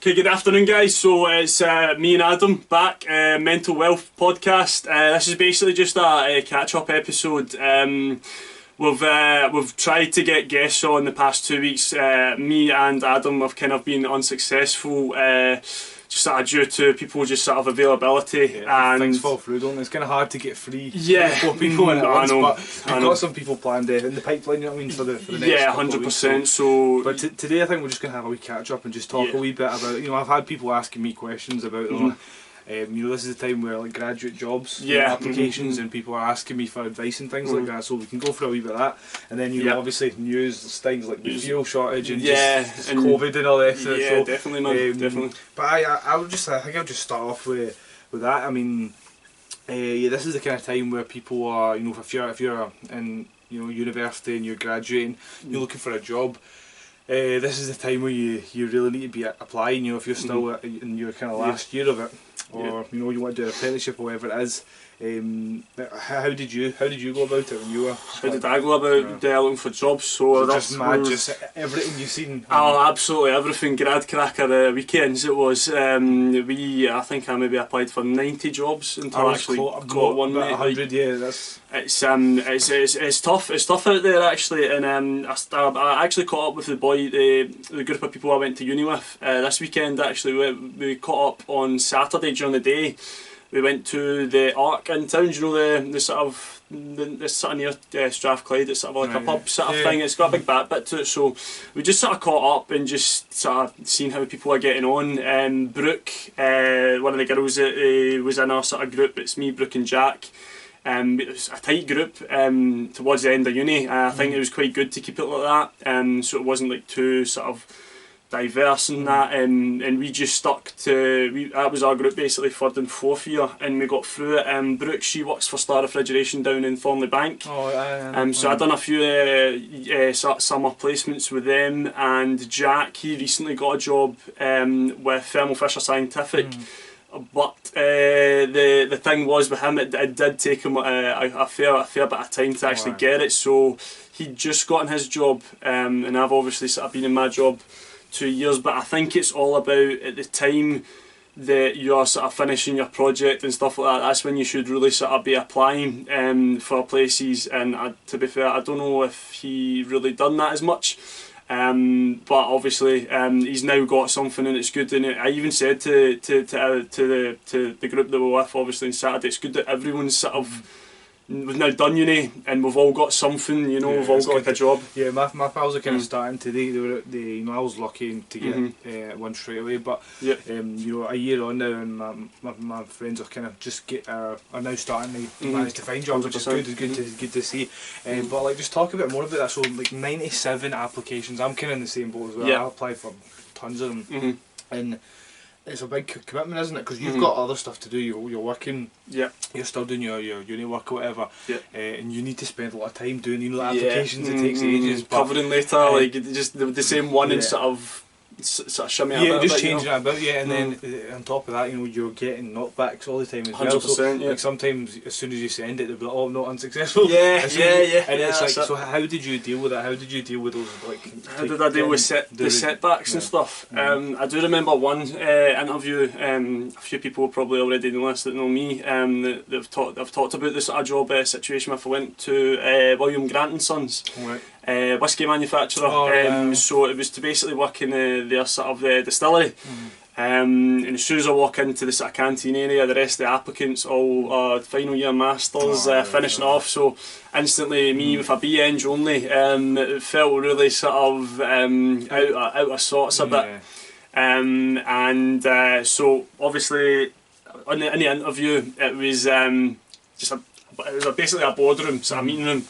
Okay, good afternoon guys. So it's me and Adam back, Mental Wealth Podcast. This is basically just a catch-up episode. We've tried to get guests on the past 2 weeks. Me and Adam have kind of been unsuccessful, just sort of due to people just sort of availability. Yeah, and things fall through, don't they? It's kind of hard to get free. Yeah, for people in at once, know, but we've got some people planned in the pipeline. You know what I mean, for the next yeah, couple of 100%. weeks. So, but today I think we're just gonna have a wee catch up and just talk a wee bit about. I've had people asking me questions about. This is the time where like graduate jobs, applications, and people are asking me for advice and things like that. So we can go for a wee bit of that, and then obviously news things like the fuel shortage and just COVID and all that. Yeah, so, definitely, man, definitely. But I think I'll just start off with that. I mean, this is the kind of time where people are, if you're in university and you're graduating, you're looking for a job. This is the time where you really need to be applying. If you're still in your kind of last year of it, or you want to do an apprenticeship or whatever it is. How did you go about it when you were? How did I go about looking for jobs? So just mad, just everything you've seen. Oh, absolutely everything. Grad cracker weekends it was. I think I maybe applied for 90 jobs until I actually got one. About 100, yeah. That's. It's tough. It's tough out there actually, and I actually caught up with the group of people I went to uni with this weekend. Actually, we caught up on Saturday during the day. We went to the Arc in town. Do you know the sort of near Strathclyde? It's sort of like a pub sort of thing. It's got a big bit to it. So we just sort of caught up and just sort of seen how people are getting on. Brooke, one of the girls that was in our sort of group. It's me, Brooke and Jack. It was a tight group towards the end of uni. I think it was quite good to keep it like that. So it wasn't like too sort of diverse and that, and we just stuck to, that was our group basically, third and fourth year, and we got through it. Brooke, she works for Star Refrigeration down in Thornley Bank. So I done a few summer placements with them, and Jack, he recently got a job with Thermo Fisher Scientific. But the thing was with him, it did take him a fair bit of time to actually get it. So he'd just gotten his job, and I've obviously sort of been in my job 2 years, but I think it's all about at the time that you're sort of finishing your project and stuff like that. That's when you should really sort of be applying for places. And to be fair, I don't know if he really done that as much. But obviously he's now got something and it's good. And I even said to the group that we're with, obviously on Saturday, it's good that everyone's sort of. We've now done uni and we've all got something, we've all got like a job. Yeah, my pals are kind of starting today. I was lucky to get one straight away, but a year on now, and my friends are kind of just are now starting to manage to find jobs, which is good to see. But like, just talk a bit more about that. So like 97 applications. I'm kind of in the same boat as well. I applied for tons of them, and it's a big commitment, isn't it? Because you've got other stuff to do. You're working. You're still doing your uni work or whatever. And you need to spend a lot of time doing the applications. It takes ages. Covering later, like just the same one and sort of shimmy it about. Just changing it about. And then on top of that, you're getting knockbacks all the time as well. 100%. So, like sometimes as soon as you send it, they'll be like, "Oh, not unsuccessful." And it's like, so how did you deal with that? How did you deal with those like? How did I deal with the setbacks and stuff? I do remember one interview. A few people probably already know this that know me. I've talked about this sort of job situation if I went to William Grant and Sons. Whiskey manufacturer. So it was to basically work in their sort of distillery. And as soon as I walk into the sort of canteen area, the rest of the applicants all final year masters finishing off. So instantly, me with a B-Eng only, it felt really sort of out of sorts a bit. So obviously, in the interview, it was basically a boardroom, sort of meeting room.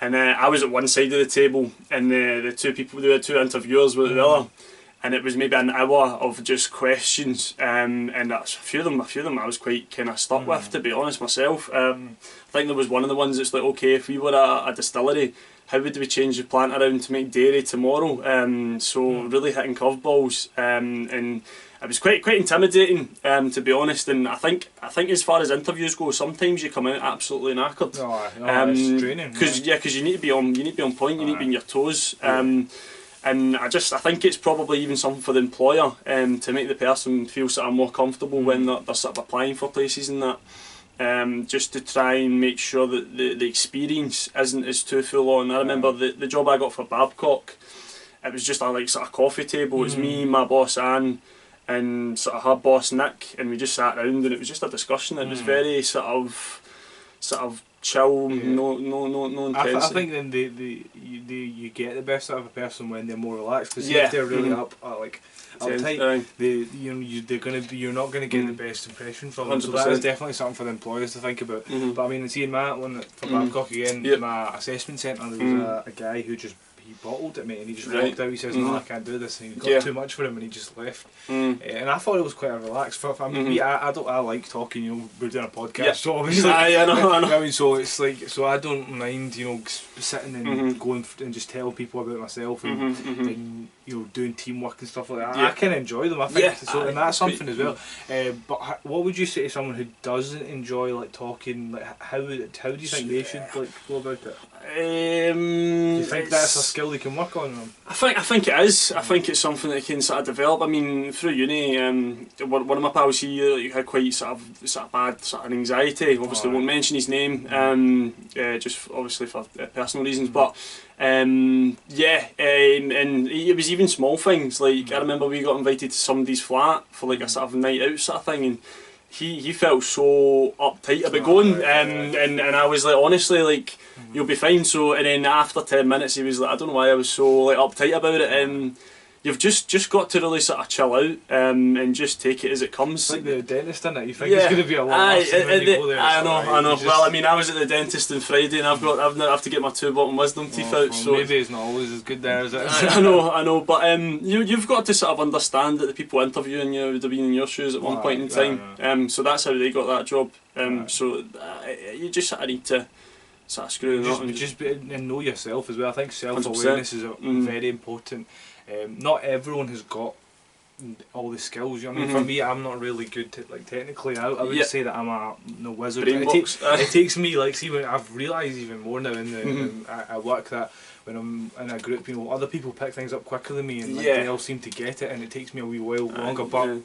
And I was at one side of the table, and the two interviewers were at the other, and it was maybe an hour of just questions, and that's a few of them I was quite kind of stuck with, to be honest myself. I think there was one of the ones that's like, okay, if we were a distillery, how would we change the plant around to make dairy tomorrow? So really hitting curveballs, and it was quite intimidating, to be honest. And I think as far as interviews go, sometimes you come out absolutely knackered. It's draining. Because you need to be on point, you need to be on your toes. And I think it's probably even something for the employer to make the person feel sort of more comfortable when they're sort of applying for places and that. Just to try and make sure that the experience isn't as too full on. I remember the job I got for Babcock, it was just a like sort of coffee table. It was me, my boss Anne, and sort of her boss Nick, and we just sat around and it was just a discussion. It was very sort of chill, no intensity. I think then you get the best out of a person when they're more relaxed, because if they're really uptight, you're not gonna get the best impression from them. 100%. So that is definitely something for the employers to think about. But I mean, seeing Matt one for Babcock again, my assessment centre, there was a guy who he bottled at me and he just walked out. He says, "No, I can't do this." And he got too much for him and he just left. And I thought it was quite a relaxed. I mean, I like talking. You know, we're doing a podcast, so obviously, I know. I mean, so it's like, so I don't mind, you know, sitting and going and just tell people about myself and you know, doing teamwork and stuff like that. I can enjoy them. I think so, and that's something as well. But what would you say to someone who doesn't enjoy like talking? Like, how do you think they should like go about it? Do you think that's a skill they can work on? I think it is. I think it's something that can sort of develop. I mean, through uni, one of my pals here had quite sort of bad sort of anxiety. Obviously, won't mention his name, just obviously for personal reasons. But and it was even small things. Like I remember we got invited to somebody's flat for like a sort of night out sort of thing, and he felt so uptight about going, and I was like, honestly, like, you'll be fine. So, and then after 10 minutes he was like, I don't know why I was so like uptight about it. And you've just got to really sort of chill out and just take it as it comes. It's like the dentist, isn't it? You think it's going to be a lot worse when you go there. I know. Well, I mean, I was at the dentist on Friday and I now have to get my 2 bottom wisdom teeth out. So maybe it's not always as good there, is it? I know. But you've got to sort of understand that the people interviewing you would have been in your shoes at one point in time. So that's how they got that job. So you just sort of need to sort of screw it up and know yourself as well. I think self-awareness is very important. Not everyone has got all the skills. You know what I mean? For me, I'm not really good technically. I wouldn't say that I'm no wizard. It takes me, like, see, when I've realised even more now I work that when I'm in a group, you know, other people pick things up quicker than me and they all seem to get it, and it takes me a wee while longer. But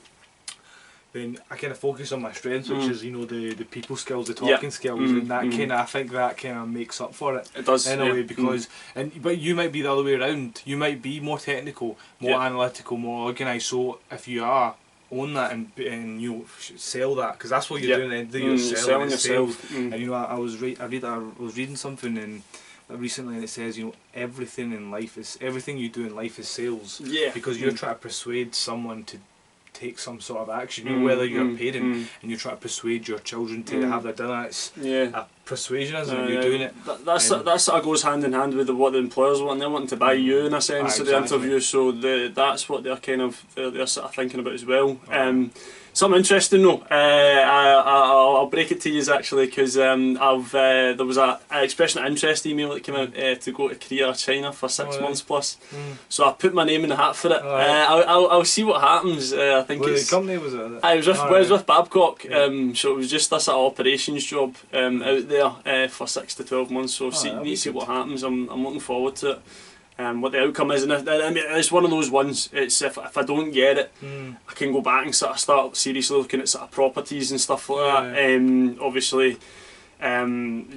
then I kind of focus on my strengths, which is, you know, the people skills, the talking skills, and that I think that kind of makes up for it. It does in a way, because but you might be the other way around. You might be more technical, more analytical, more organised. So if you are, own that and you know, sell that, because that's what you're doing. You're selling yourself. And you know, I was reading something and recently, and it says, you know, everything you do in life is sales. Because you're trying to persuade someone to take some sort of action, you know, whether you're a parent and you try to persuade your children to have their dinner, it's a persuasion, isn't it? You're doing it. That sort of goes hand in hand with what the employers want. They're wanting to buy you in a sense of the interview, so that's what they're kind of they're sort of thinking about as well. Something interesting though, I'll break it to you actually, because there was an expression of interest email that came out to go to Korea or China for 6 months plus. So I put my name in the hat for it. I'll see what happens. I think the company was it? I was with Babcock, so it was just a sort of operations job out there for 6 to 12 months. So see what happens. I'm looking forward to it. What the outcome is, and I mean, it's one of those ones. It's if I don't get it, I can go back and sort of start seriously looking at sort of properties and stuff like that. Obviously,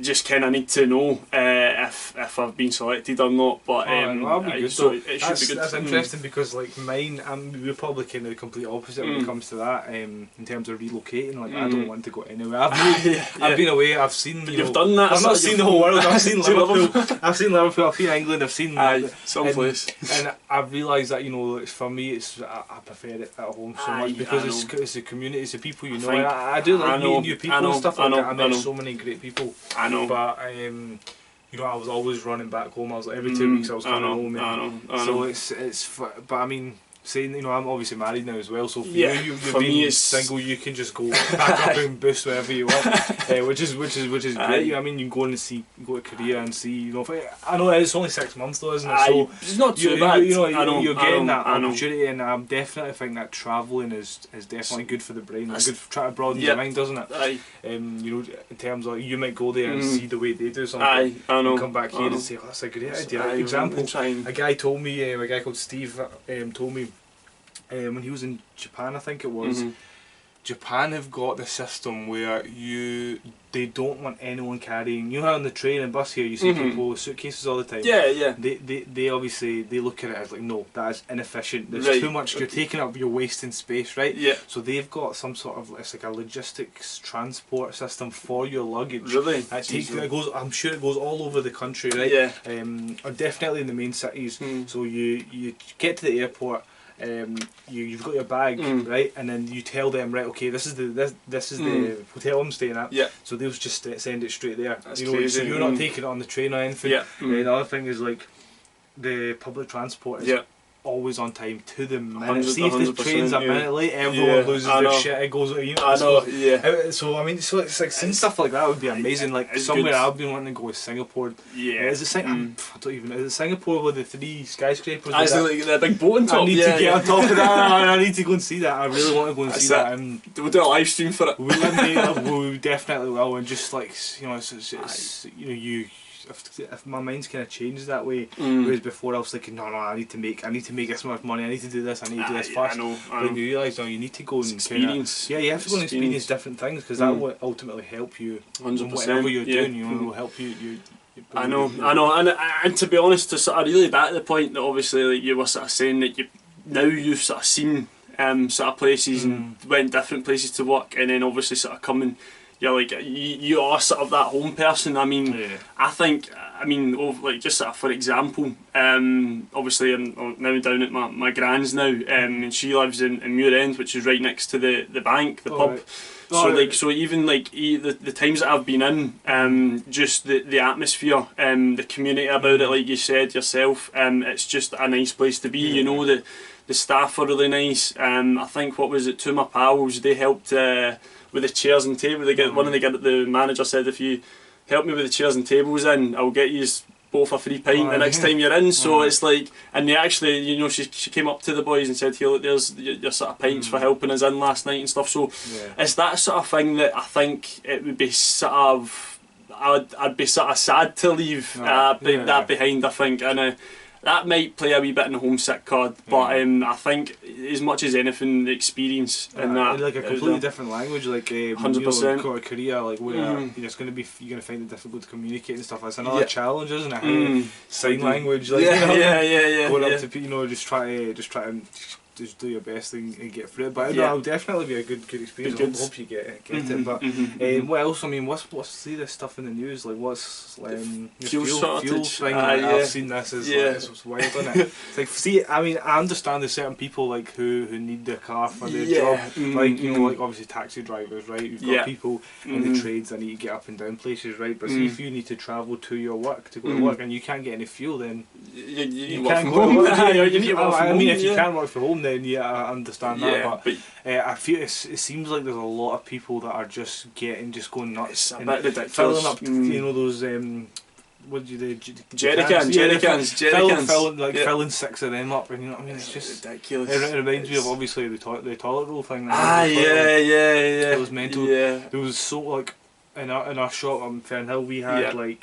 just kind of need to know if I've been selected or not. But that'll be good. So it should be good. That's interesting, because like mine, we're probably kind of the complete opposite when it comes to that. In terms of relocating, like I don't want to go anywhere. I've been away. I've seen. You've done that. I've not seen the whole world. I've seen Liverpool. I've seen Liverpool. I've seen England. I've seen someplace. And I've realised that, you know, for me, I prefer it at home so much, because it's the community, it's the people you know. I do like meeting new people and stuff like that. I met so many great people. I know. But you know, I was always running back home. I was like every 2 weeks I was coming home. So it's but I mean, saying, you know, I'm obviously married now as well, so for Yeah, you're for being me it's single, you can just go back up and boost wherever you want, which is great. I mean, you can go and go to Korea and see, you know. I know it's only 6 months though, isn't it? So it's not too bad. You know, I know, you're getting that I know. opportunity, and I definitely think that travelling is definitely good for the brain. It's good for trying to broaden Yep. your mind, doesn't it? Aye. You know, in terms of you might go there and see the way they do something, Aye, I know. and come back here I know. and say, oh, that's a great idea. Aye, Example, trying. a guy told me, a guy called Steve told me when he was in Japan, I think it was, Japan have got the system where they don't want anyone carrying, you know how on the train and bus here you see people with suitcases all the time. Yeah, yeah. They obviously they look at it as like, no, that is inefficient. There's Right. too much. You're taking up, you're wasting space, right? Yeah. So they've got some sort of, it's like a logistics transport system for your luggage. Really? It goes. I'm sure it goes all over the country, right? Yeah. Or definitely in the main cities. So you get to the airport. You've got your bag, right, and then you tell them, right, okay, this is the hotel I'm staying at. Yeah. So they'll just send it straight there. That's you know, crazy. so you're not taking it on the train or anything. Yeah. The other thing is like the public transport is always on time to the minute. See if the train's a minute late, everyone loses their shit. It goes. You know, I know. Yeah. So I mean, so it's like seeing stuff like that would be amazing. Like somewhere I've been wanting to go is Singapore. Yeah. Is it I don't even know. Is it Singapore with the 3 skyscrapers? I like the big boat on top. I need to get on top of that. I need to go and see that. I really want to go and see that. We'll do a live stream for it. We definitely will. And just like, you know, it's you know, if my mind's kind of changed that way, whereas before I was thinking, no, I need to make this much money, I need to do this, I need to do this fast. I know. When you realise, no, you need to go and experience. You have to go and experience different things, because that will ultimately help you. 100%. Whatever you're doing, you know, it will help you. I know, and to be honest, to sort of really back to the point that obviously like you were sort of saying that you've sort of seen sort of places and went different places to work, and then obviously sort of coming. You're like you are sort of that home person. I mean, I think, like just sort of for example, obviously I'm now down at my gran's now, and she lives in Muir End, which is right next to the bank, the pub. Right. So even like the times that I've been in, just the atmosphere, the community about it, like you said yourself, it's just a nice place to be. You know, the staff are really nice. I think what was it? 2 of my pals, they helped with the chairs and tables. The manager said, if you help me with the chairs and tables in, I'll get you both a free pint the next time you're in. So it's like, and they actually, you know, she came up to the boys and said, here, look, there's your sort of pints for helping us in last night and stuff. So it's that sort of thing that I think it would be sort of, I'd be sort of sad to leave that behind, I think. And that might play a wee bit in the homesick card, but I think as much as anything, the experience and that, like a completely different language, like 100%. You know, Korea, like where you're going to find it difficult to communicate and stuff. That's another challenge, isn't it? Sign language, like going up to, you know, just try to just do your best and get through it. But it'll definitely be a good experience. I hope you get it. But what else? I mean, what's see this stuff in the news? Like what's fuel shortage thing? I've seen this. It's wild, isn't it? It's like, see, I mean, I understand there's certain people like who need their car for their job. Like, you know, like obviously taxi drivers, right? You've got people in the trades that need to get up and down places, right? But see, if you need to travel to your work to go to work and you can't get any fuel, then you can't go to work. I mean, if you can't work from home, then I understand that, but I feel it seems like there's a lot of people that are just going nuts. It's a bit ridiculous. Filling up, you know, those what do you do? Jerrycans. Filling 6 of them up, and you know what I mean. It's just ridiculous. It reminds me of obviously the toilet roll thing. It was mental. There was so like in our shop on Fernhill we had we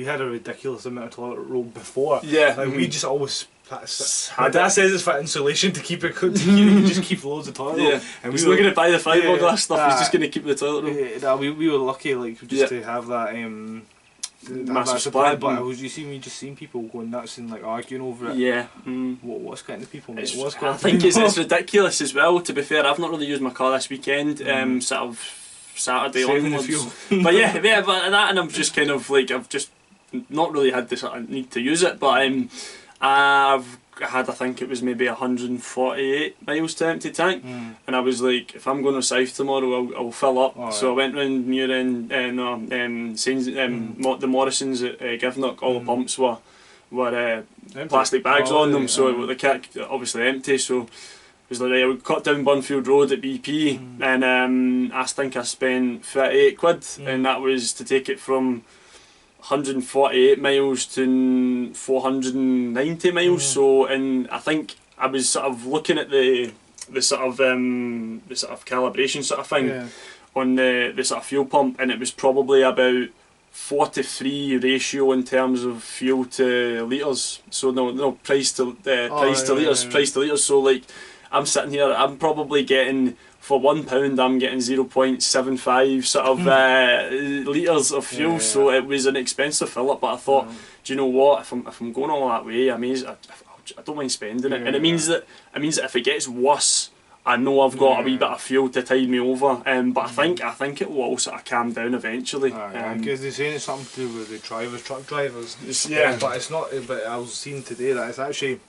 had a ridiculous amount of toilet roll before. We just always. My dad says it's for insulation to keep it cooked. You just keep loads of toilet roll. And he's not going to buy the fiberglass stuff. He's just going to keep the toilet roll. We were lucky, like just to have that. Massive supply, but you seen people going nuts and like arguing over it. What's getting the people? I think it's ridiculous as well. To be fair, I've not really used my car this weekend. Sort of Saturday onwards. But but that, and I'm just kind of like I've just not really had the sort of need to use it, but I've had, I think it was maybe 148 miles to empty tank, and I was like, if I'm going to south tomorrow, I'll fill up. So I went round Muir and the Morrisons at Givenlock. All the pumps were were plastic bags on them, so the kit obviously empty. So it was like, right, we cut down Bunfield Road at BP, and I think I spent £38, and that was to take it from 148 miles to 490 miles. So, and I think I was sort of looking at the sort of calibration sort of thing on the sort of fuel pump, and it was probably about 4-3 ratio in terms of fuel to litres. So no price to litres. So like, I'm sitting here, I'm probably getting, for £1 I'm getting 0.75 sort of litres of fuel. So it was an expensive fill up, but I thought, do you know what, if I'm going all that way, I don't mind spending it. And it means that if it gets worse, I know I've got a wee bit of fuel to tide me over, but I think it will all sort of calm down eventually. Because they're saying it's something to do with the truck drivers. But it's not. But I was seeing today that it's actually,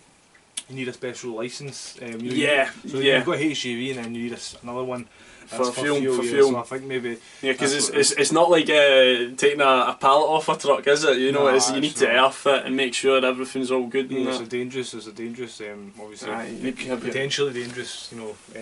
you need a special licence. So you've got HGV, and then you need another one for fuel. So I think maybe because it's not like taking a pallet off a truck, is it? You know, you need to earth it and make sure everything's all good. It's a dangerous, obviously, potentially dangerous,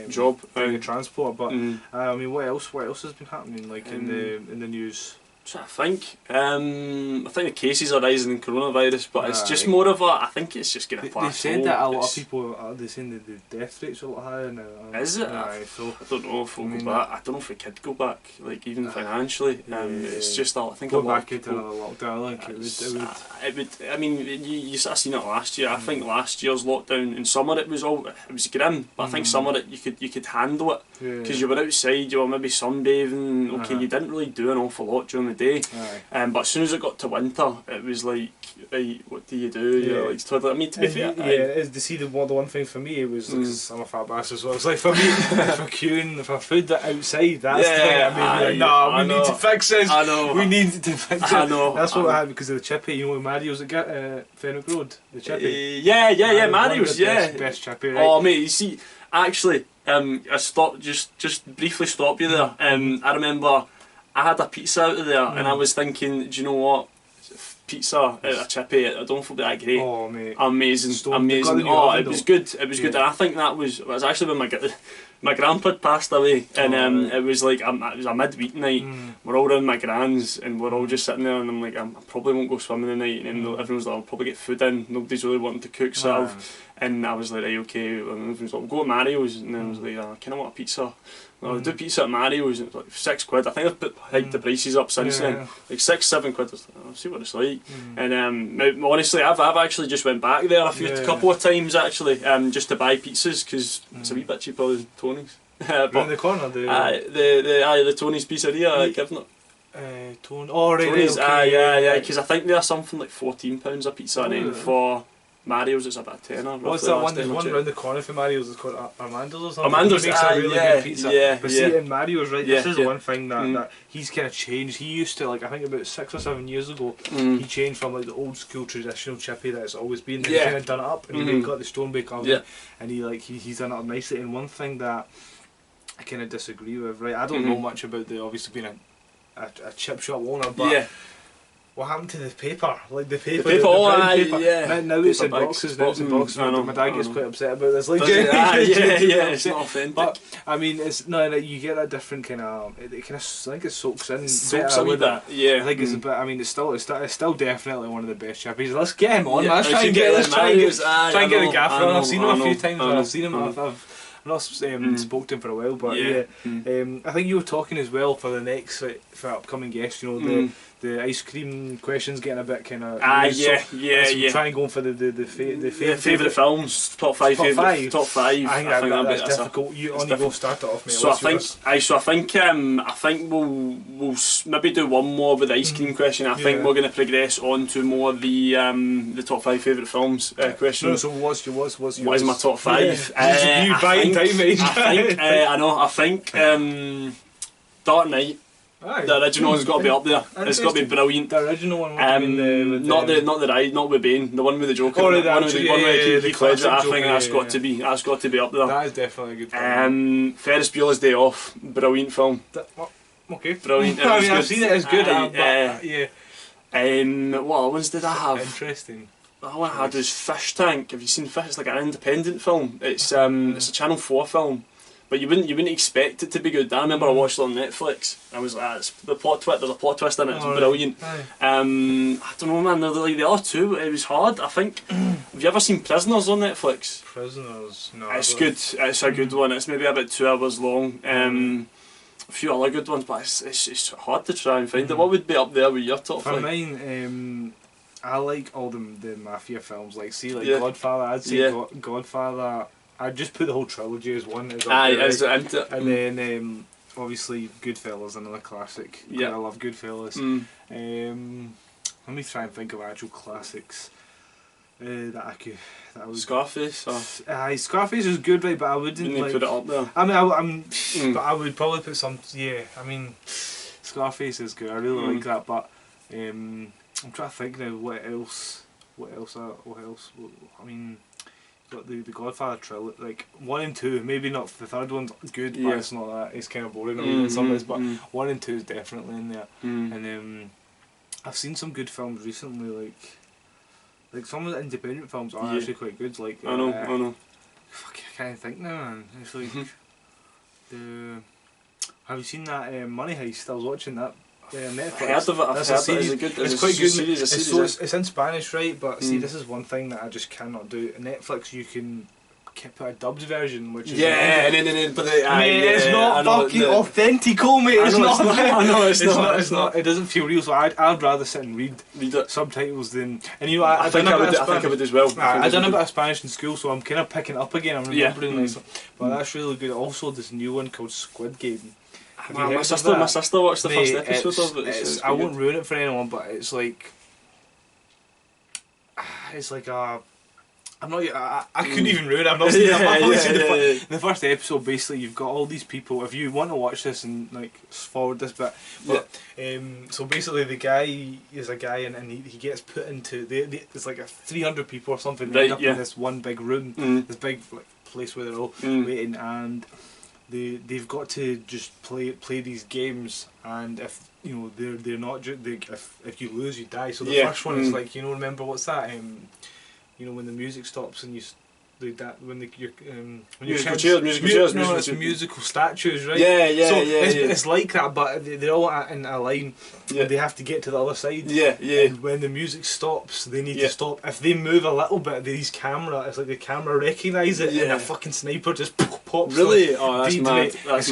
job doing transport. But I mean, what else has been happening like in the news? I think the cases are rising in coronavirus, but it's just more of I think it's just going to plateau. They said that a lot of people they're saying that the death rates are a lot higher now. Is it? So I don't know if we'll go back. I don't know if we could go back, like even financially. It's just I think go back into another lockdown. Like it would. I mean, you sort of seen it last year. I think last year's lockdown in summer it was grim, but I think summer you could handle it because you were outside, you were maybe sunbathing. Okay, you didn't really do an awful lot during the day, but as soon as it got to winter, it was like, right, what do you do? You're like toilet. I mean, to be fair, the one thing for me was because I'm a fat bastard, so it's like for me, for queuing for food outside, that's the thing. I mean, we need to fix this. I know. We need to fix it. I know. That's what I had because of the chippy. You know, Mario's at Fenwick Road, the chippy. Mario's, best chippy. Right? Oh mate, you see, actually, I stopped just briefly stop you there. I remember I had a pizza out of there, and I was thinking, do you know what? Pizza at a chippy, I don't feel that great. Oh mate, amazing. Oh, it was good. It was good, and I think that was actually when my grandpa had passed away, and it was like it was a midweek night. We're all around my gran's, and we're all just sitting there, and I'm like, I probably won't go swimming tonight, and then everyone's like, I'll probably get food in. Nobody's really wanting to cook, sort of. And I was like, right, okay. And everyone's like, we'll go to Mario's, and then I was like, I kind of want a pizza. I'll do pizza at Mario's, and it was like £6. I think they've hiked the prices up since then, like £6-7. I'll see what it's like. And honestly, I've actually just went back there a couple of times actually, just to buy pizzas because it's a wee bit cheaper than Tony's. Around the corner, the Tony's pizzeria at Givenut. Tony's, because I think they're something like £14 a pizza, and then for Mario's it's about a tenner. What's that one? There's one round the corner for Mario's. It's called Armando's or something. Armando's makes a really good pizza. But see, in Mario's, right, this is the one thing that he's kind of changed. He used to, like, I think about 6 or 7 years ago, he changed from like the old school traditional chippy that it's always been. He kind of done it up, and he got the stone bake oven, and he's done it up nicely. And one thing that I kind of disagree with, right? I don't know much about obviously being a chip shop owner, but. What happened to the paper? Like the paper, the brown paper. Now it's in boxes. My dad gets quite upset about this. Like, it's not authentic. But I mean, it's you get that different kind of. It kind of, I think it soaks in. Soaks a wee bit. Yeah. I think it's a bit. I mean, it's still definitely one of the best chippies. Let's get him on. Let's try and get the gaffer on. I've seen him a few times. I've seen him. I've not spoke to him for a while, but I think you were talking as well for the next for upcoming guests. You know the ice cream questions getting a bit kind of trying going for the favourite films, top 5 favourite, top 5. I think that's difficult. You go start it off, mate. So I think we'll maybe do one more with the ice cream question. I think we're going to progress on to more of the top 5 favourite films question. So what's yours? What is my top 5? You buying time, mate. I think Dark Knight. The original has got to be up there. It's got to be brilliant. The original one, not with Bane, the one with the Joker. Oh, the one with Heath Ledger. I think that's got to be up there. That is definitely a good film. Ferris Bueller's Day Off, brilliant film. Okay. Brilliant. I mean, I've seen it. It's good. What other ones did I have? Interesting. All I had was Fish Tank. Have you seen Fish? It's like an independent film. It's a Channel 4 film, but you wouldn't expect it to be good. I remember I watched it on Netflix. I was like, there's a plot twist in it. It's brilliant. I don't know, man. The other two, it was hard. I think. Have you ever seen Prisoners on Netflix? Prisoners, no. It's good. It's a good one. It's maybe about 2 hours long. A few other good ones, but it's hard to try and find it. What would be up there with your top 5? For mine, I like all the mafia films. Like, see, like Godfather. I'd say Godfather. I'd just put the whole trilogy as one. And then obviously Goodfellas, another classic. Yeah, I love Goodfellas. Let me try and think of actual classics that I would. Scarface. Scarface is good, right? But I wouldn't like put it up there. I mean, but I would probably put some. Yeah, I mean, Scarface is good. I really like that, but I'm trying to think now. What else? I mean, got the Godfather trilogy, like 1 and 2. Maybe not the third one's good, but it's not that. It's kind of boring in some ways. But 1 and 2 is definitely in there. And I've seen some good films recently, like some of the independent films are actually quite good. Like I know. Fuck, I can't think now, man. It's like have you seen that Money Heist? I was watching that. Netflix. I heard of it. I've heard it. It's quite good. It's in Spanish, right? But see, this is one thing that I just cannot do. Netflix, you can put a dubbed version, which is it's not fucking authentico, mate. It's not. I know it's not. It doesn't feel real. So I'd rather sit and read subtitles than. And you know, I think I would as well. I done a bit of Spanish in school, so I'm kind of picking up again. I'm remembering but that's really good. Also, this new one called Squid Game. My sister watched the first episode of it. I won't ruin it for anyone, but it's like I couldn't even ruin it. I've not seen it. I've only seen the first episode. Basically, you've got all these people. If you want to watch this and like forward this bit, so basically the guy is a guy and he gets put into there's like 300 people or something up in this one big room, this big like place where they're all waiting, and they've got to just play these games, and if you know they're not if you lose you die. So the first one is like, you know, remember what's that? You know, when the music stops and musical chairs, musical statues, right? It's like that, but they're all in a line. And they have to get to the other side. And when the music stops, they need to stop. If they move a little bit, it's like the camera recognise it, and a fucking sniper just pops. Really? Oh, that's mad. That's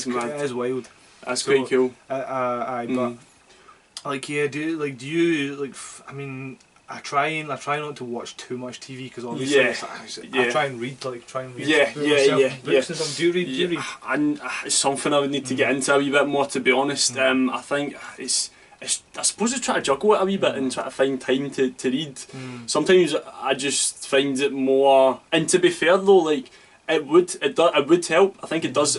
mad. It is wild. That's quite cool. But do you I mean, I try not to watch too much TV because obviously I try and read books and stuff. Do you read? And it's something I would need to get into a wee bit more, to be honest. I think I suppose I try to juggle it a wee bit and try to find time to read. Sometimes I just find it more, and to be fair though, like it would help. I think it does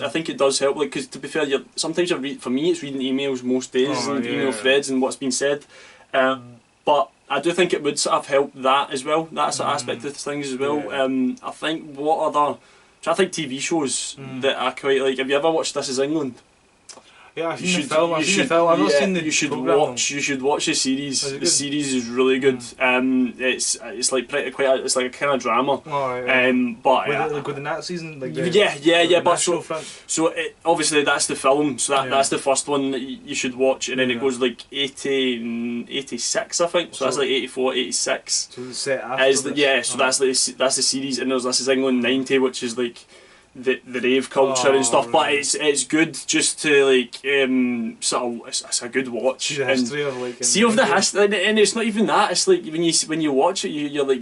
help. Like, because to be fair, sometimes for me it's reading emails most days and email threads and what's been said. But I do think it would sort of help that as well, that sort of aspect of things as well. I think I think TV shows that I quite like. Have you ever watched This Is England? Yeah, I've seen the film. I've not seen the You should watch the series. The series is really good. It's like it's like a kind of drama. But with the Nazis and like but so obviously that's the film. So that's the first one that you should watch, and then it goes like 86, I think. So that's like 84, 86. So it's set after so that's the series, and there's This Is England 90, which is like the rave culture and stuff, but it's good just to like sort of it's a good watch. See the history of like the history, and it's not even that. It's like when you watch it, you're like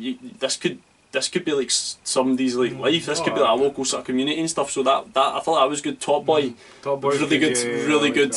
this could be like somebody's like life. This could be like a local sort of community and stuff. So that I thought that was good. Top Boy, really good, really good.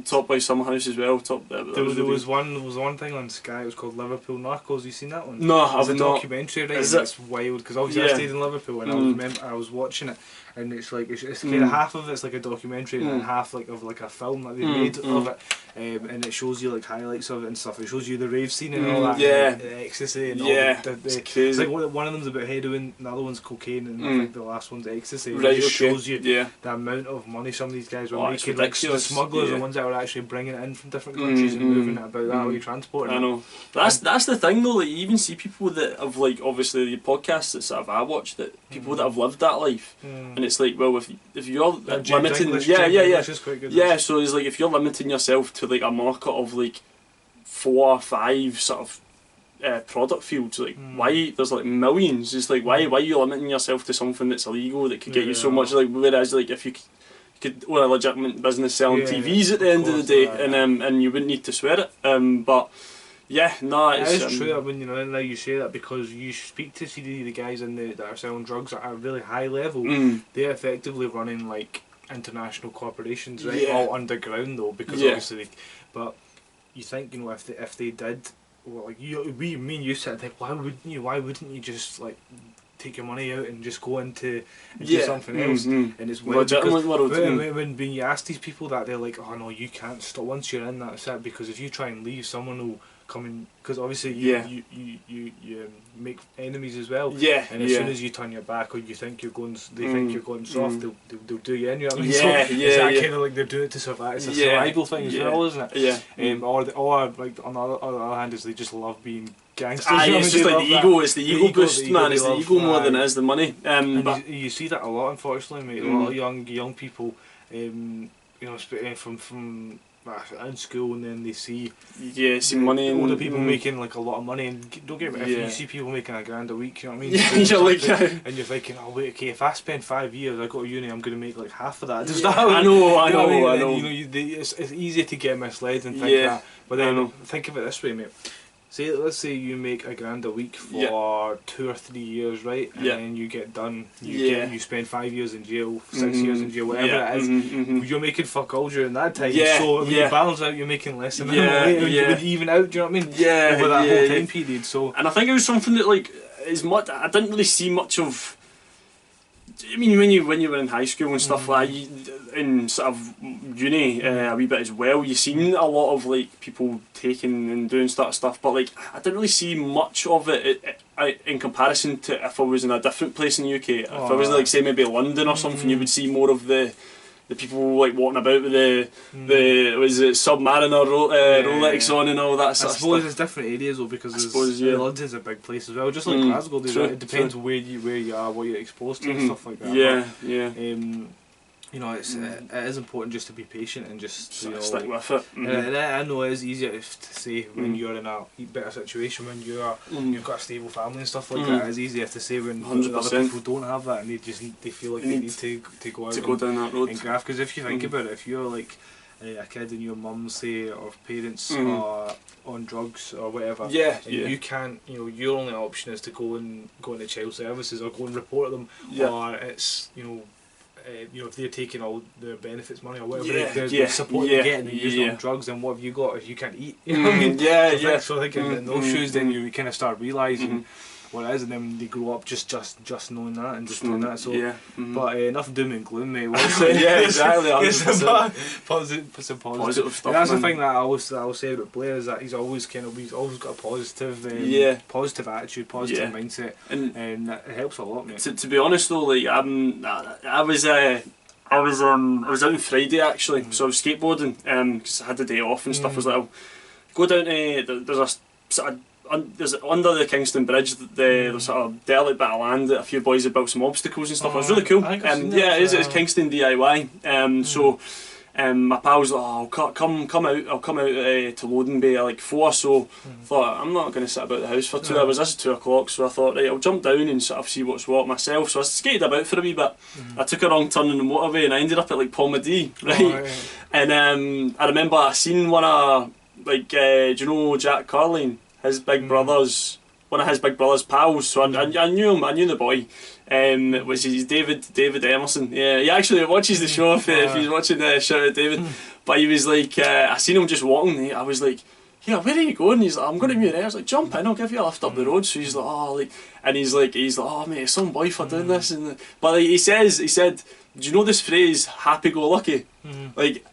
Top Boy Summer House as well. There was one thing on Sky. It was called Liverpool Narcos. You seen that one? No, I've not. It's a documentary, right? It's wild because obviously I stayed in Liverpool and I was watching it. And it's like it's kind of half of it's like a documentary and half like of like a film that they made of it, and it shows you like highlights of it and stuff. It shows you the rave scene and all that, and the ecstasy and all. It's think one of them's about heroin, the other one's cocaine, and I think the last one's ecstasy. Right, it just shows you the amount of money some of these guys were making. Like the smugglers, the ones that were actually bringing it in from different countries and moving it about that way, transporting I know. That's the thing though, like you even see people that have like obviously the podcasts that sort of I watch, that people that have lived that life, and it's like, well, if you're limiting, so it's like if you're limiting yourself to like a market of like 4 or 5 sort of product fields, like why there's like millions, it's like why are you limiting yourself to something that's illegal that could get you so much, like whereas like if you could own a legitimate business selling TVs at the end of the day, and you wouldn't need to swear it, but yeah, no, it is true. When now you say that, because you speak to the guys that are selling drugs at a really high level, they're effectively running like international corporations, right? All underground though, because obviously, but you think, if they did, well, like me and you said, like, why wouldn't you just like take your money out and just go into do something else? And it's weird because when you ask these people that, they're like, oh no, you can't stop once you're in, that's it, because if you try and leave, someone will come in, because obviously you make enemies as well, and as soon as you turn your back or you think you're going, they think you're going soft, they'll do you in, you know what I mean? It's that kind of like they're doing it to survive. It's a survival thing as well, isn't it? Or like on the other hand is they just love being gangsters. It's just like the ego. It's the ego boost, man. It's the ego more than it is the money. But you see that a lot, unfortunately, mate. A lot of young people, from in school, and then they see money, older people making like a lot of money, and don't get me wrong, if you see people making $1,000 a week, you know what I mean? You're like, and you're thinking, oh wait, okay, if I spend 5 years, I go to uni, I'm going to make like half of that. I know. It's easy to get misled and think that, but then think of it this way, mate. Let's say you make $1,000 a week for 2 or 3 years, right? And then you get done. You spend 5 years in jail, 6 years in jail, whatever it is. You're making fuck all during that time. So when you balance out, you're making less than later. You would even out. Do you know what I mean? Over that whole time period. So, and I think it was something that like is much. I didn't really see much of. I mean, when you were in high school and stuff like that, in sort of uni a wee bit as well, you seen a lot of like people taking and doing stuff, but like I didn't really see much of it in comparison to if I was in a different place in the UK. If I was like, say, maybe London or something, you would see more of the people like walking about with the was it Submariner Rolex on and all that sort of stuff. I suppose there's different areas though, because London's a big place as well, just like Glasgow. It depends where you are, what you're exposed to and stuff like that. It is important just to be patient and just stick with it. And I know it is easier to say when you're in a better situation, when you've got a stable family and stuff like that. It's easier to say when other people don't have that, and they feel like they need to go out go down that road and graft. Because if you think about it, if you're like a kid and your mum, say, or parents are on drugs or whatever, you can't, your only option is to go into child services or go and report them, or it's if they're taking all the benefits money or whatever the support they're getting, they're using it on drugs, then what have you got if you can't eat? You know what I mean? So I think in those shoes, then you kind of start realising what it is, and then they grow up just knowing that and just doing that. So, but enough doom and gloom, mate. Exactly. Positive stuff. And that's the thing that I will say about Blair, is that he's always got a positive attitude, positive mindset, and that helps a lot, mate. To be honest though, like I was out on Friday actually, so I was skateboarding because I had the day off and stuff. I was like, I'll go down to there's a sort of there's under the Kingston Bridge, there's sort of derelict bit of land that a few boys had built some obstacles and stuff. It was really cool. It's Kingston DIY. So my pals like, I'll come out to Loading Bay at like 4. So thought, I'm not going to sit about the house for 2 hours. This is 2 o'clock, so I thought, right, I'll jump down and sort of see what's what myself. So I skated about for a wee bit. I took a wrong turn on the motorway and I ended up at like Palmadie, right? And I remember I seen one of like do you know Jack Carline? His big brother's, one of his big brother's pals, so I knew him, I knew the boy. Was he's David Emerson. Yeah, he actually watches the show if he's watching shout out David. But he was like, I seen him just walking, I was like, yeah, where are you going? He's like, I'm going to Muir. I was like, jump in, I'll give you a lift up the road. So he's like, he's like, oh mate, it's some boy for doing this. And but like, he said, do you know this phrase, happy go lucky? Like,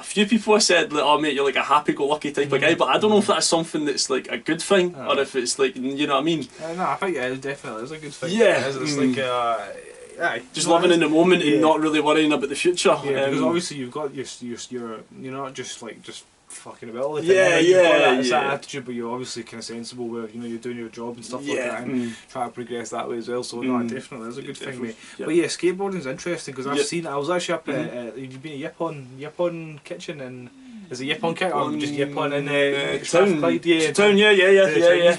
a few people have said like, oh mate, you're like a happy-go-lucky type of guy, but I don't know if that's something that's like a good thing or if it's like, you know what I mean? No, I think it definitely is a good thing. Yeah, it's like just living in the moment and not really worrying about the future. Yeah, because obviously you've got you're not just fucking about all the time. It's that attitude, but you're obviously kind of sensible where you're doing your job and stuff like that, and try to progress that way as well. So no, definitely, that's a good thing, mate. Yep. But yeah, skateboarding's interesting because I've seen. I was actually up at you've been at Yipon Kitchen and. Is it Yipon Kitchen or just Yipon in Strathclyde? Town, yeah.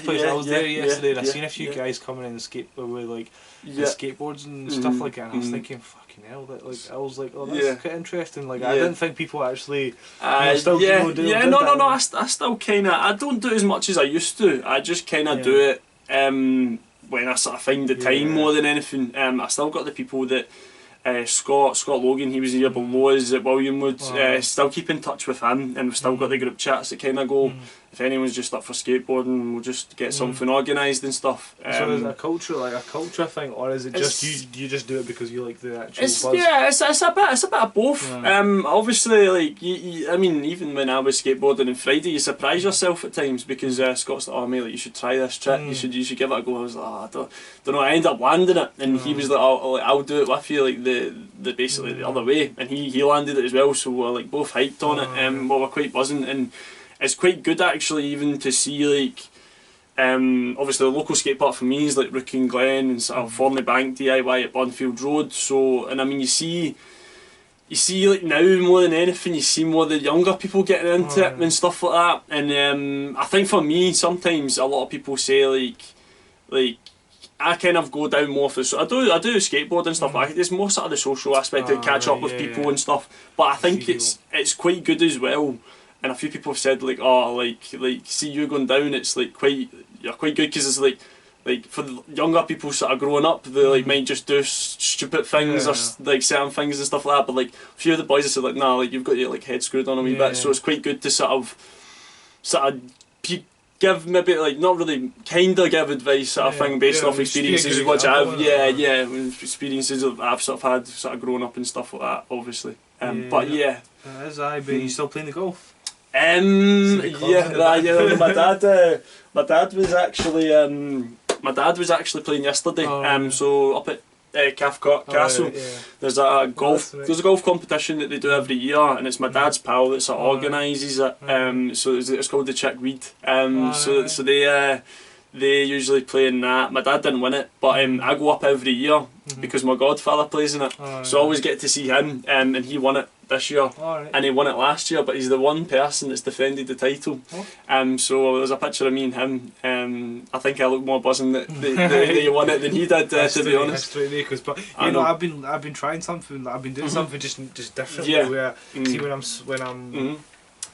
Place. I was there yesterday and I seen a few guys coming in and with like skateboards and stuff like that. And I was thinking, fucking hell, I was like, oh, that's quite interesting. Like I didn't think people actually still do that. No. I still kind of. I don't do it as much as I used to. I just kind of do it when I sort of find the time more than anything. I still got the people that. Scott Logan, he was a year below us at Williamwood. Still keep in touch with him, and we've still got the group chats that kind of go. If anyone's just up for skateboarding, we'll just get something organised and stuff. So is it a culture thing, or is it just you just do it because you like the actual buzz? Yeah, it's a bit of both. Obviously, like I mean, even when I was skateboarding on Friday, you surprise yourself at times because Scott's like, oh mate, like, you should try this trick. You should give it a go. I was like, I don't know. I ended up landing it, and he was like, I'll do it with you, like the basically the other way, and he landed it as well. So we're like both hyped on it. We're quite buzzing and. It's quite good actually, even to see like, obviously the local skate park for me is like Rookie Glen and sort of Forney Bank DIY at Burnfield Road. So, and I mean you see like now more than anything, you see more of the younger people getting into it and stuff like that. And I think for me, sometimes a lot of people say like I kind of go down more for so I do skateboard and stuff. But it's more sort of the social aspect to catch up with people and stuff. But I think it's quite good as well. And a few people have said like, oh, like see you going down, it's like you're quite good because it's like for the younger people sort of growing up, they like might just do stupid things or like certain things and stuff like that. But like a few of the boys have said like, nah, like you've got your like head screwed on a wee bit, so it's quite good to sort of give maybe like not really kinda give advice sort of thing based off experiences which I've experiences that I've sort of had sort of growing up and stuff like that, obviously. But but you still playing the golf? My dad was actually playing yesterday. So up at Cathcart Castle, there's a golf competition that they do every year, and it's my dad's pal that sort of organises it. So it's called the Chickweed. So they usually play in that. My dad didn't win it, but I go up every year because my godfather plays in it. So I always get to see him, and he won it this year, and he won it last year, but he's the one person that's defended the title. So there's a picture of me and him. I think I look more buzzing that he won it than he did, to be honest. But I've been trying something. I've been doing something just differently. Where see when I'm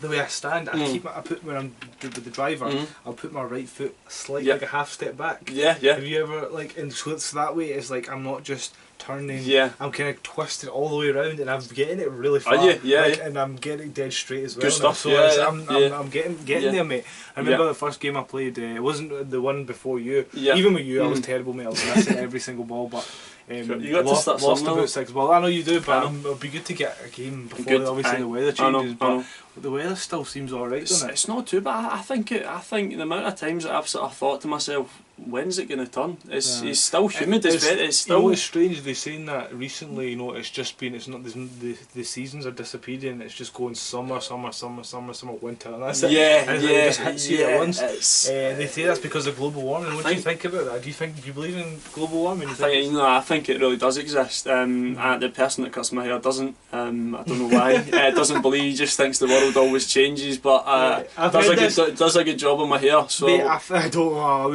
the way I stand, when I'm with the driver, I'll put my right foot slightly like a half step back. Have you ever and so that way it's like I'm not just turning, I'm kind of twisting all the way around and I'm getting it really far. And I'm getting it dead straight as well. Good stuff. So I'm getting there, mate. I remember the first game I played, it wasn't the one before you. Even with you, I was terrible, mate. I was missing every single ball, but you got to start lost about 6 balls. I know you do, but it'll be good to get a game before obviously the weather changes. But the weather still seems alright, doesn't it? It's not too bad. I think the amount of times that I've sort of thought to myself, when's it going to turn? It's still humid. It's still. It's strange. They're saying that recently. It's just been. It's not. The seasons are disappearing. It's just going summer, winter, and that's it. And it just hits you at once. They say that's because of global warming. What do you think about that? Do you believe in global warming? I think it really does exist. The person that cuts my hair doesn't. I don't know why. Doesn't believe. He just thinks the world always changes, but does a good job on my hair. So mate, I don't know.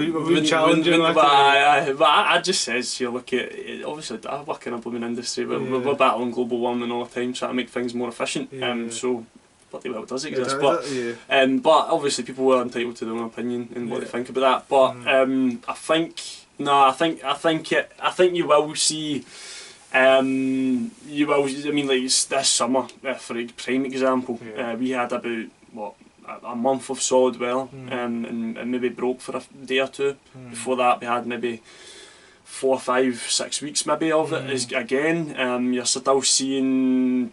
I just says you look at it, obviously I work in a blooming industry, we're battling global warming all the time, trying to make things more efficient. So bloody well it does exist, but obviously people are entitled to their own opinion and what they think about that. But I think you will see. I mean, like this summer, for a prime example, we had about a month of solid weather, and maybe broke for a day or two. Before that, we had maybe 4, 5, 6 weeks maybe of it. Is again, you're still seeing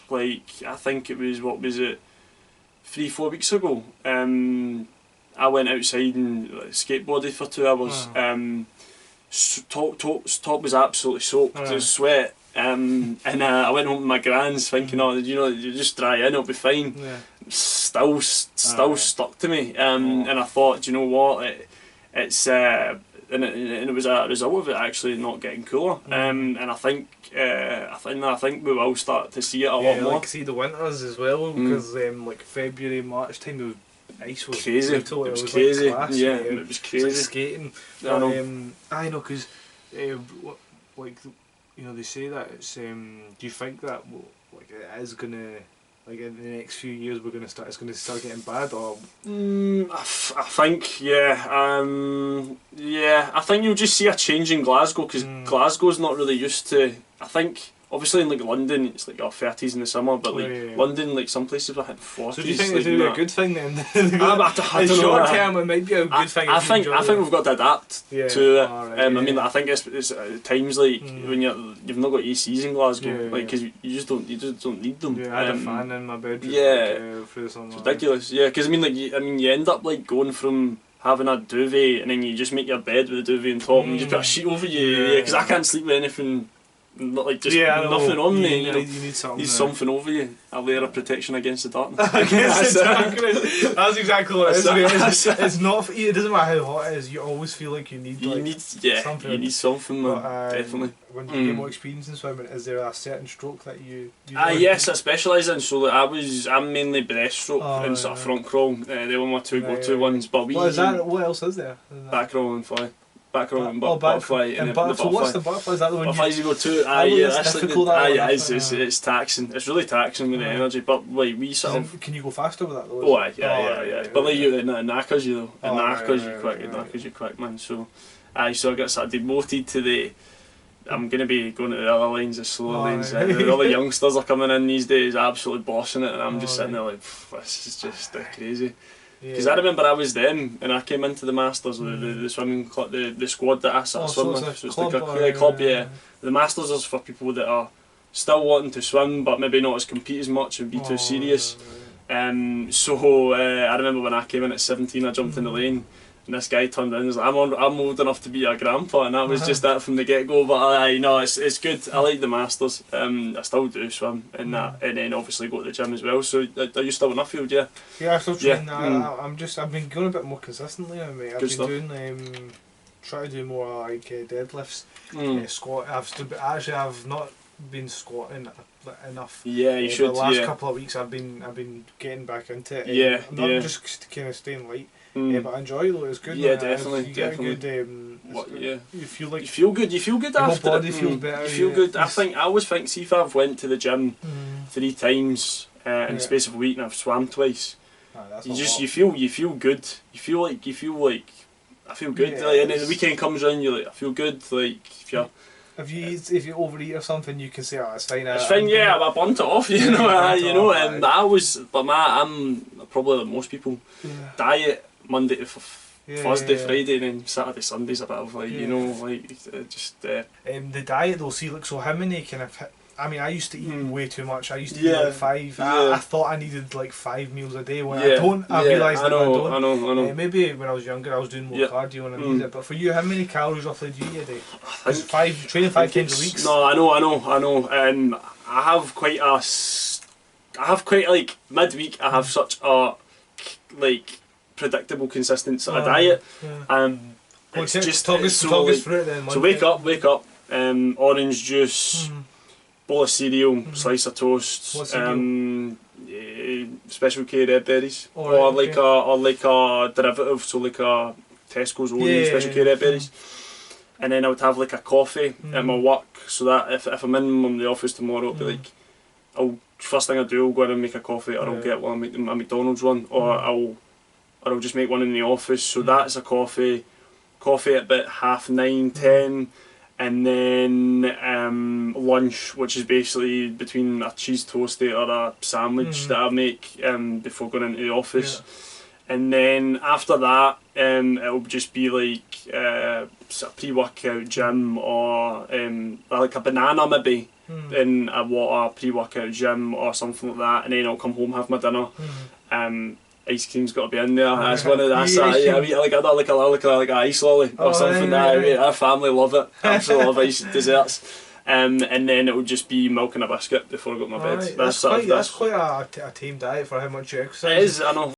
like, I think it was, what was it, 3-4 weeks ago. I went outside and skateboarded for 2 hours. Top was absolutely soaked, it was sweat. And I went home to my gran's thinking, oh, you know, you just dry in, it'll be fine. Still stuck to me. And I thought, do you know what, and it was a result of it actually not getting cooler. And I think we will start to see it a lot more. Like see the winters as well, because like February, March time, the ice was crazy. Brutal. It was crazy. Like class, It was crazy. Like skating. I know, because like, you know, they say that it's. Do you think that like it is gonna, like in the next few years it's gonna start getting bad, or? I think I think you'll just see a change in Glasgow, because Glasgow's not really used to. I think obviously in like London it's like 30s in the summer, but like London, like some places are hitting 40s. So do you think like, it's going to be a good thing then? I don't know. Short term it might be a good thing. I think we've got to adapt to it. I mean, I think it's at times like when you've not got ACs in Glasgow, like, because you just don't need them. I had a fan in my bedroom. For the summer. It's ridiculous. Yeah, because I mean, like, you end up like going from having a duvet and then you just make your bed with a duvet on top and you just put a sheet over you. Because I can't sleep with anything. Not like just nothing on me. You need something over you. A layer of protection against the darkness. That's exactly what it is. It's not. It doesn't matter how hot it is. You always feel like you need. Something. You need something, man. Definitely. When you get more experience in swimming, is there a certain stroke that you yes, I specialise in. So I'm mainly breaststroke and sort of front crawl. They were my two go-to ones. But what else is there? Back crawl and fly. Back row and butterfly. And the so what's the butterfly? Is that the one you go to? That's difficult. It's taxing. It's really taxing with the energy. But like we sort of. Can you go faster with that though? Yeah. But like it knackers you though. It knackers you quick, man. So so I got sort of demoted to the. I'm going to be going to the other lines, the slower lanes. The other youngsters are coming in these days, absolutely bossing it, and I'm just sitting there like, this is just crazy. Because I remember I was them and I came into the Masters, the swimming club, the squad that I sort of swim with. So it's like a club, The Masters is for people that are still wanting to swim but maybe not as compete as much and be too serious. So I remember when I came in at 17, I jumped in the lane and this guy turned in and was like, I'm old enough to be a grandpa, and that was just that from the get-go. But it's good. I like the Masters. I still do swim and that, and then obviously go to the gym as well. So are you still in Nuffield? Yeah, I still train. I've been going a bit more consistently now, mate. I've been doing try to do more like deadlifts, squat. I've not been squatting enough. Yeah, you should. The last couple of weeks I've been getting back into it. I'm not just kind of staying light. But I enjoy it though, it's good. Yeah, definitely. Good, you feel good. You feel good after. Your body feels better. You feel good. I always think, see if I've went to the gym 3 times in the space of a week and I've swam twice. You feel good. You feel like I feel good. And then the weekend comes around, you're like, I feel good. Like if you overeat or something, you can say, oh, it's fine. It's fine, I burnt it off, you know. I'm probably like most people, diet Monday to Thursday, Friday, and then Saturday, Sunday's a bit of like, you know, like just. The diet though, see, like, so how many kind of. I mean, I used to eat way too much. I used to eat like 5. I thought I needed like 5 meals a day. When I don't, I realised that I don't. I know. Maybe when I was younger, I was doing more cardio and I needed it. But for you, how many calories roughly do you eat a day? Training 5 times a week. No, I know. I have quite like midweek. I have such a like predictable, consistent sort of diet. It's just talk us through it then. So wake up. Orange juice. Bowl of cereal, slice of toast, Special K red berries, or like a derivative, so like a Tesco's own Special K red berries, and then I would have like a coffee at my work, so that if I'm in the office tomorrow, it'll be like, first thing I do, I'll go in and make a coffee, or I'll get one, make a McDonald's one, or I'll just make one in the office. So that's a coffee at about 9:30, 10. And then lunch, which is basically between a cheese toastie or a sandwich that I make before going into the office. and then after that, it'll just be like sort of pre-workout gym, or like a banana maybe, in a water, pre-workout gym or something like that, and then I'll come home, have my dinner. Ice cream's got to be in there. That's one of that's I eat like an ice lolly or something. Our family love it. Absolutely love ice desserts. And then it would just be milk and a biscuit before I go to my bed. That's quite a tame diet for how much you exercise. It is, I know.